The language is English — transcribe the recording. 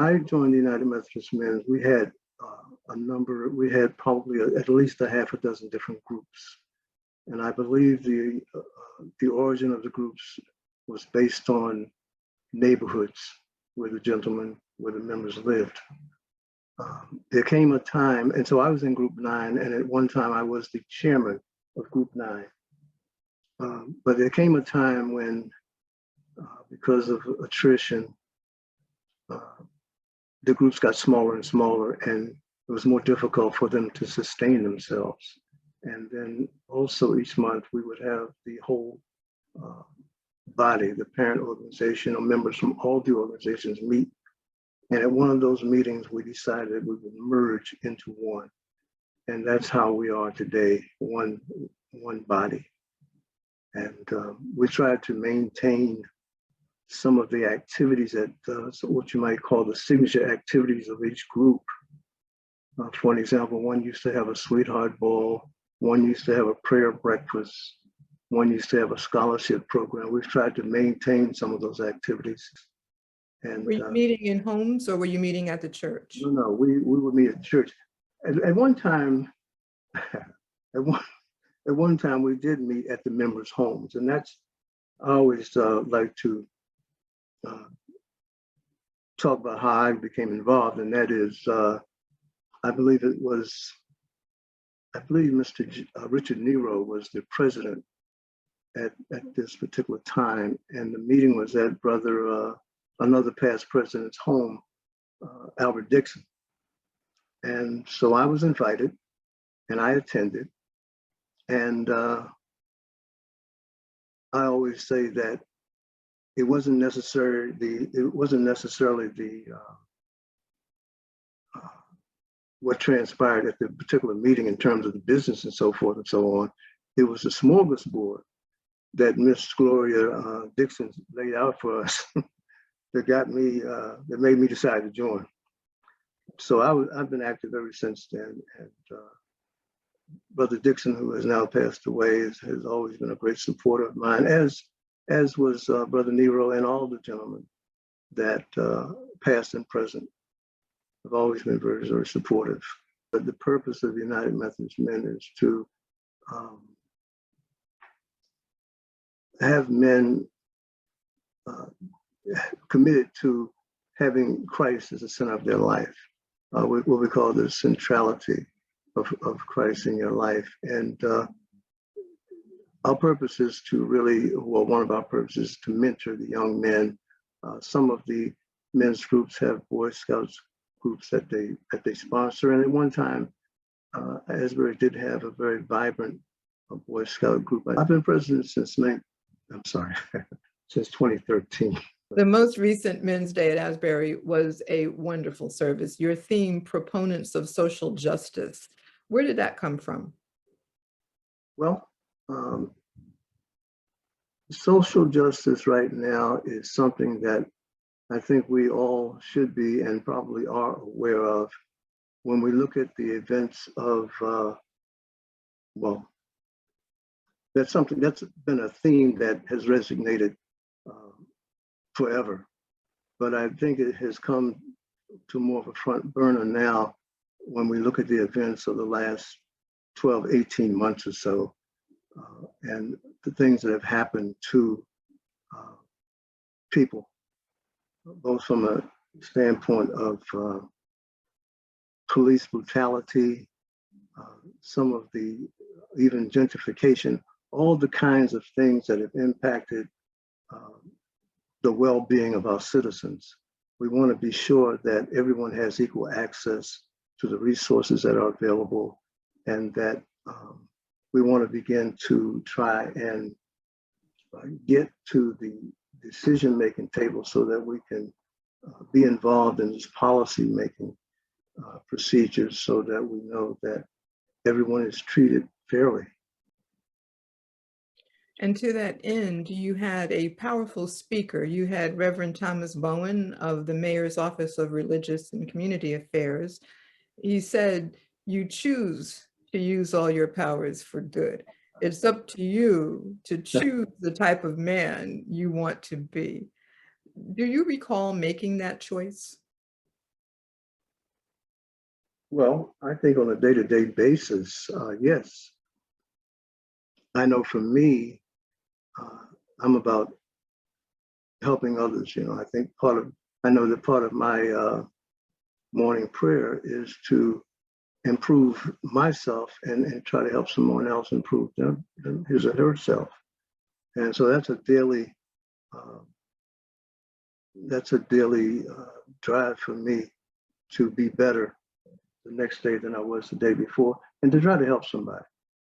I joined the United Methodist Men, we had we had probably at least a half a dozen different groups. And I believe the origin of the groups was based on neighborhoods where the members lived. There came a time, and so I was in Group 9, and at one time I was the chairman of Group 9. But there came a time when, because of attrition, the groups got smaller and smaller, and it was more difficult for them to sustain themselves. And then also each month we would have the whole body, the parent organization, or members from all the organizations meet. And at one of those meetings, we decided we would merge into one. And that's how we are today, one body. And we tried to maintain some of the activities that, what you might call the signature activities of each group. For an example, one used to have a sweetheart ball, one used to have a prayer breakfast, one used to have a scholarship program. We've tried to maintain some of those activities. And, were you meeting in homes or were you meeting at the church? No, we would meet at church. At one time, at one time we did meet at the members' homes, and that's, I always like to talk about how I became involved, and that is, I believe Mr. Richard Nero was the president at this particular time, and the meeting was at another past president's home, Albert Dixon. And so I was invited, and I attended, and I always say that it wasn't necessarily what transpired at the particular meeting in terms of the business and so forth and so on. It was the smorgasbord that Miss Gloria Dixon laid out for us that made me decide to join. So I've been active ever since then. And Brother Dixon, who has now passed away, has always been a great supporter of mine, as was Brother Nero and all the gentlemen that past and present have always been very, very supportive. But the purpose of the United Methodist Men is to have men committed to having Christ as the center of their life, what we call the centrality of Christ in your life. And our purpose is to really, well, one of our purposes is to mentor the young men. Some of the men's groups have Boy Scouts groups that they sponsor. And at one time, Asbury did have a very vibrant Boy Scout group. I've been president since 2013. The most recent Men's Day at Asbury was a wonderful service. Your theme, Proponents of Social Justice. Where did that come from? Well, social justice right now is something that I think we all should be and probably are aware of when we look at the events of, well, that's something that's been a theme that has resonated forever. But I think it has come to more of a front burner now when we look at the events of the last 12, 18 months or so, and the things that have happened to people, both from a standpoint of police brutality, some of the even gentrification, all the kinds of things that have impacted the well-being of our citizens. We want to be sure that everyone has equal access to the resources that are available, and that we want to begin to try and get to the decision-making table so that we can be involved in this policy-making procedures so that we know that everyone is treated fairly. And to that end, you had a powerful speaker. You had Reverend Thomas Bowen of the Mayor's Office of Religious and Community Affairs. He said, you choose to use all your powers for good. It's up to you to choose the type of man you want to be. Do you recall making that choice? Well, I think on a day-to-day basis, yes. I know for me, I'm about helping others. I think I know that part of my morning prayer is to improve myself and try to help someone else improve his or herself. And so uh, that's a daily drive for me to be better the next day than I was the day before, and to try to help somebody.